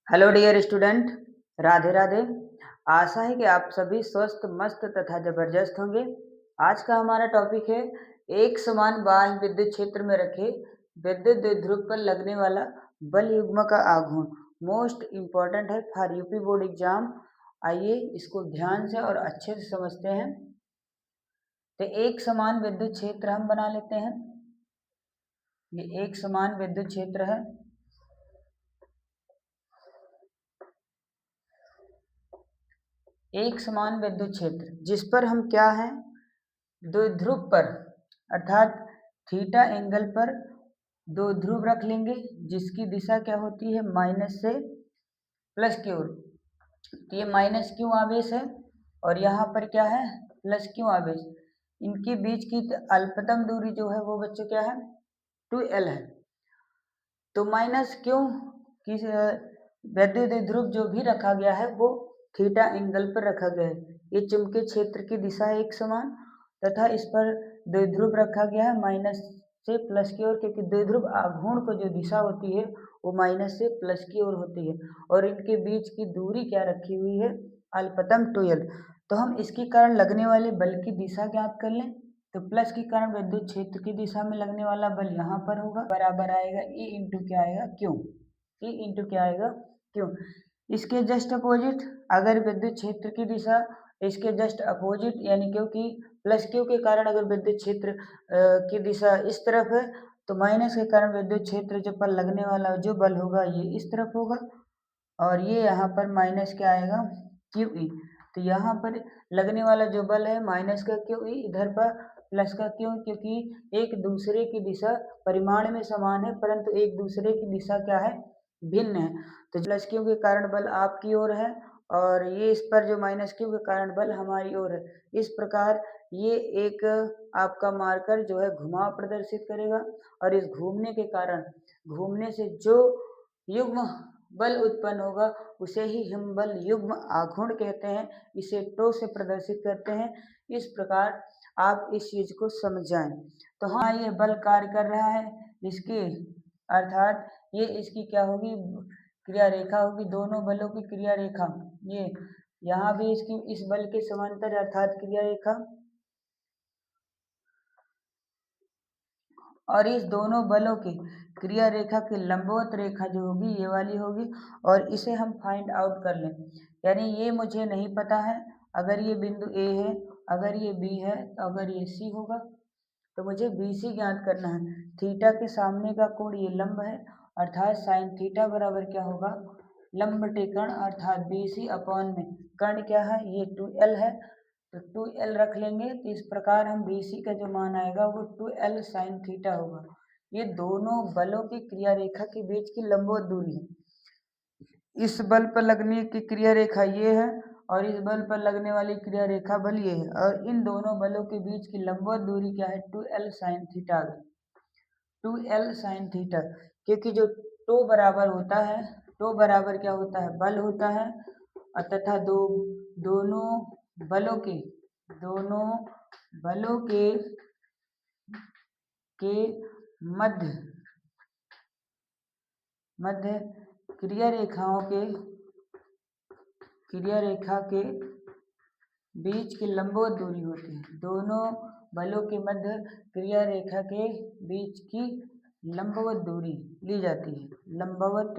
Hello dear student, Radhe Radhe. आशा है कि आप सभी स्वस्थ, मस्त तथा जबरदस्त होंगे। आज का हमारा टॉपिक है एक समान बाह्य विद्युत क्षेत्र में रखे विद्युत द्विध्रुव पर लगने वाला बल युग्म का आघूर्ण। मोस्ट इम्पॉर्टेंट है फॉर यूपी बोर्ड एग्जाम। आइए इसको ध्यान से और अच्छे से समझते हैं। तो एक समान विद्युत क्षेत्र हम बना लेते हैं। ये एक समान विद्युत क्षेत्र है। एक समान विद्युत क्षेत्र जिस पर हम क्या है, द्विध्रुव पर अर्थात थीटा एंगल पर दो ध्रुव रख लेंगे जिसकी दिशा क्या होती है, माइनस से प्लस की ओर। तो ये माइनस क्यू आवेश है और यहाँ पर क्या है, प्लस क्यू आवेश। इनके बीच की अल्पतम दूरी जो है वो बच्चों क्या है, 2L है। तो माइनस क्यू की विद्युत ध्रुव जो भी रखा गया है वो थीटा एंगल पर रखा गया है। ये चुंबकीय क्षेत्र की दिशा है एक समान, तथा इस पर द्विध्रुव रखा गया है माइनस से प्लस की ओर, क्योंकि द्विध्रुव आघूर्ण को जो दिशा होती है वो माइनस से प्लस की ओर होती है। और इनके बीच की दूरी क्या रखी हुई है, अल्पतम 2L। तो हम इसके कारण लगने वाले बल की दिशा ज्ञात कर लें। तो प्लस के कारण विद्युत क्षेत्र की दिशा में लगने वाला बल यहाँ पर होगा, बराबर आएगा E इंटू क्या आएगा, क्यू। E इंटू क्या आएगा, क्यू। इसके जस्ट अपोजिट अगर विद्युत क्षेत्र की दिशा इसके जस्ट अपोजिट, यानी क्योंकि प्लस क्यू के कारण अगर विद्युत क्षेत्र की दिशा इस तरफ है, तो माइनस के कारण विद्युत क्षेत्र जो पर लगने वाला जो बल होगा ये इस तरफ होगा। और ये यहाँ पर माइनस क्या आएगा, क्यू ई। तो यहाँ पर लगने वाला जो बल है माइनस का क्यू ई, इधर पर प्लस का क्यू, क्योंकि एक दूसरे की दिशा परिमाण में समान है परंतु एक दूसरे की दिशा क्या है, भिन्न है। तो प्लस क्यू के कारण बल आपकी ओर है और ये इस पर जो माइनस क्यू के कारण बल हमारी ओर है। इस प्रकार ये एक आपका मार्कर जो है घुमाव प्रदर्शित करेगा और इस घूमने के कारण, घूमने से जो युग्म बल उत्पन्न होगा उसे ही हम बल युग्म आघूर्ण कहते हैं। इसे टो से प्रदर्शित करते हैं। इस प्रकार आप इस चीज को समझ जाएं। तो हाँ, ये बल कार्य कर रहा है इसके, अर्थात ये इसकी क्या होगी, क्रिया रेखा होगी, दोनों बलों की क्रिया रेखा। ये यहाँ भी इसकी इस बल के समांतर अर्थात क्रिया रेखा, और इस दोनों बलों की क्रिया रेखा की लंबवत रेखा जो होगी ये वाली होगी। और इसे हम फाइंड आउट कर लें, यानी ये मुझे नहीं पता है, अगर ये बिंदु ए है, अगर ये बी है, तो अगर ये सी होगा तो मुझे बी सी ज्ञात करना है। थीटा के सामने का कोण ये लंब है, अर्थात साइन थीटा बराबर क्या होगा, लंब बटे कर्ण, अर्थात बी सी अपॉन में कर्ण क्या है, ये 2L है। तो 2L रख लेंगे। तो इस प्रकार हम BC का जो मान आएगा वो 2L साइन थीटा होगा। ये दोनों बलों की क्रिया रेखा के बीच की लंबवत दूरी है। इस बल पर लगने की क्रिया रेखा ये है और इस बल पर लगने वाली क्रिया रेखा बल ये है, और इन दोनों बलों के बीच की लंबवत दूरी क्या है, 2L sine theta. 2L sine theta, क्योंकि जो टो बराबर होता है, टो बराबर क्या होता है, बल होता है, तथा दोनों बलों के दोनों बलों के मध्य मध्य क्रिया रेखा के बीच की लंबवत दूरी होती है। दोनों बलों के मध्य क्रिया रेखा के बीच की लंबवत दूरी ली जाती है, लंबवत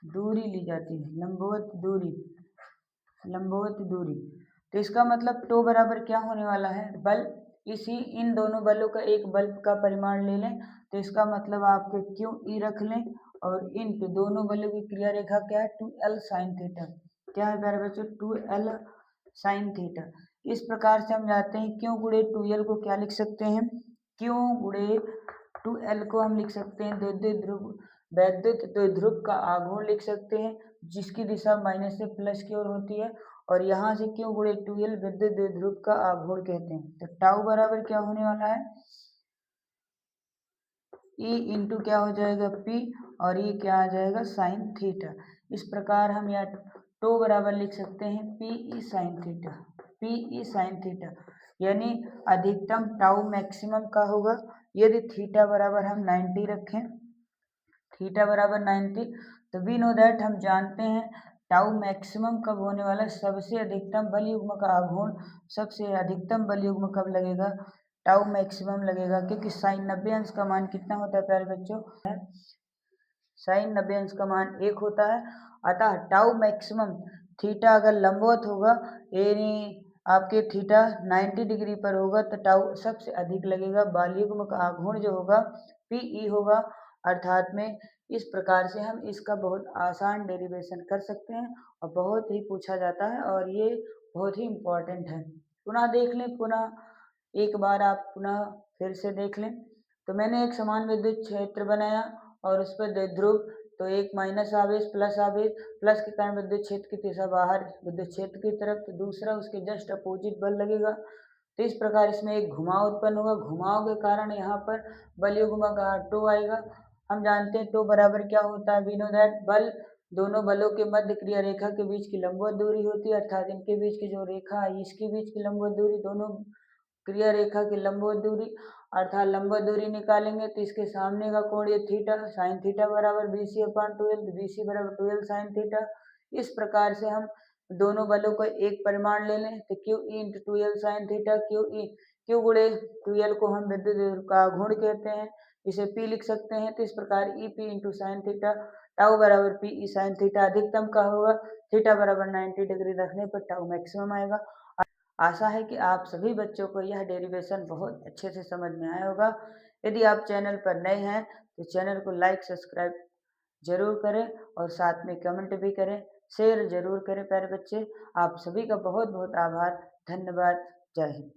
दूरी ली जाती है, लंबवत दूरी। तो इसका मतलब टो बराबर क्या होने वाला है, बल। इसी इन दोनों बलों का एक बल का परिमाण ले लें, तो इसका मतलब आपके क्यू ई रख लें और इन दोनों बलों की क्रिया रेखा क्या है, 2L साइन थीटा। क्या है प्यारे बच्चों, 2L साइन थीटा। इस प्रकार से हम जाते हैं क्यों गुणे 2L को क्या लिख सकते हैं, क्यों गुणे 2L को हम लिख सकते हैं वैद्युत द्विध्रुव का आघूर्ण लिख सकते हैं, जिसकी दिशा माइनस से प्लस की ओर होती है। और यहाँ से क्यों गुणे 2L विद्युत द्विध्रुव का आघूर्ण कहते हैं। तो टाउ बराबर क्या होने वाला है, E इंटू क्या हो जाएगा, P, और ये क्या आ जाएगा, साइन थीटा। इस प्रकार हम यहाँ टो बराबर लिख सकते हैं PE sine theta, PE sine theta, यानी अधिकतम टाउ मैक्सिमम का होगा। यदि थीटा बराबर हम 90 रखें, थीटा बराबर 90। तो वी नो दैट, हम जानते हैं टाउ मैक्सिमम कब होने वाला है, सबसे अधिकतम बल युग्म का आघूर्ण सबसे अधिकतम बल युग्म कब लगेगा, टाउ मैक्सिमम लगेगा, क्योंकि साइन 90 अंश का मान कितना होता है प्यारे बच्चों, साइन 90 अंश का मान 1 होता है। अतः टाउ मैक्सिमम थीटा अगर लंबवत होगा यानी आपके थीटा 90 डिग्री पर होगा तो टाउ सबसे अधिक लगेगा, बल युग्म का आघूर्ण जो होगा पीई होगा। अर्थात में इस प्रकार से हम इसका बहुत आसान डेरिवेशन कर सकते हैं और बहुत ही पूछा जाता है और ये बहुत ही इम्पोर्टेंट है। पुनः देख लें, पुनः एक बार आप पुनः फिर से देख लें। तो मैंने एक समान विद्युत क्षेत्र बनाया और उस पर द्विध्रुव, तो एक माइनस आवेश प्लस के कारण विद्युत क्षेत्र की दिशा बाहर विद्युत क्षेत्र की तरफ, तो दूसरा उसके जस्ट अपोजिट बल लगेगा। तो इस प्रकार इसमें एक घुमाव उत्पन्न होगा, घुमाव के कारण यहाँ पर बल युग्म का टो आएगा। हम जानते हैं टो बराबर क्या होता है, वी नो दैट बल दोनों बलों के मध्य क्रिया रेखा के बीच की लंबवत दूरी होती है, अर्थात इनके बीच की जो रेखा है इसके बीच की लंबवत दूरी, दोनों क्रिया रेखा की लंबवत दूरी, अर्थात लंबवत दूरी निकालेंगे तो इसके सामने का कोण ये थीटा, साइन थीटा बराबर BC/12, BC बराबर 12 साइन थीटा। इस प्रकार से हम दोनों बलों को एक परिमाण ले लें तो QE into 12 sine theta, Q गुणे 12 को हम विद्युत का गुण कहते हैं, इसे P लिख सकते हैं। तो इस प्रकार EP into sine theta, tau बराबर PE साइन थीटा, अधिकतम का होगा थीटा बराबर 90 डिग्री रखने पर टाउ मैक्सिमम आएगा। आशा है कि आप सभी बच्चों को यह डेरिवेशन बहुत अच्छे से समझ में आया होगा। यदि आप चैनल पर नए हैं तो चैनल को लाइक सब्सक्राइब जरूर करें और साथ में कमेंट भी करें, शेयर जरूर करें प्यारे बच्चे। आप सभी का बहुत बहुत आभार, धन्यवाद, जय हिंद।